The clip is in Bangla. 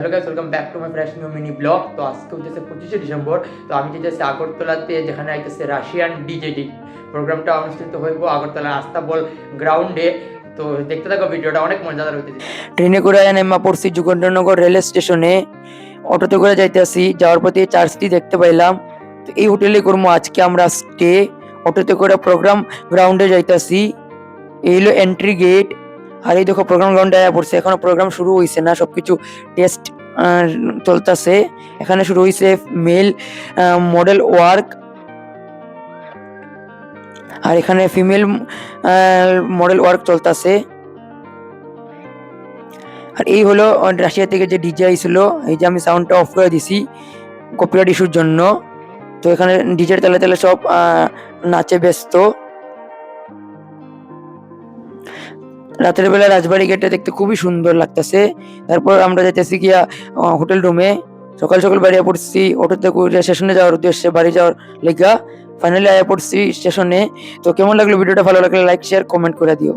Hello guys, welcome back to my fresh new mini blog. তো আজকে হচ্ছে 25শে ডিসেম্বর। তো আমি যেতেছি আগরতলাতে, যেখানে আইতেছে রাশিয়ান ডিজেডি প্রোগ্রামটা অনুষ্ঠিত হইব আগরতলা আস্তাবল গ্রাউন্ডে। তো দেখতে থাকো, ভিডিওটা অনেক মজাদার হইতেছে। ট্রেনে করে নেমা পড়ছি যুগেন্দ্রনগর রেল স্টেশনে। অটোতে করে যাইতেছি, যাওয়ার পথে চার্জটি দেখতে পাইলাম। তো এই হোটেলে করবো আজকে আমরা স্টে। অটোতে করে প্রোগ্রাম গ্রাউন্ডে যাইতেছি। এই হলো এন্ট্রি গেট। আর এই দেখো প্রোগ্রাম গ্রাউন্ডে আয়া পড়ছে, এখনো প্রোগ্রাম শুরু হইছে না, সবকিছু টেস্ট চলতেছে। এখানে শুরু হইছে মেল মডেল ওয়ার্ক, আর এখানে ফিমেল মডেল ওয়ার্ক চলতেছে। আর এই হলো রাশিয়া থেকে যে ডিজে আইছিল, এই যে আমি সাউন্ডটা অফ করে দিছি কপিরাইট ইস্যুর জন্য। তো এখানে ডিজের তালে তালে সব নাচে ব্যস্ত। রাতের বেলা রাজবাড়ি গেটটা দেখতে খুবই সুন্দর লাগতেছে। তারপর আমরা যাইতেছি গিয়া হোটেল রুমে। সকাল সকাল বাড়িয়ে পড়ছি অটোতে করে স্টেশনে যাওয়ার উদ্দেশ্যে, বাড়ি যাওয়ার লেগা। ফাইনালি আয়া পড়ছি স্টেশনে। তো কেমন লাগলো ভিডিওটা? ভালো লাগলে লাইক শেয়ার কমেন্ট করে দিও।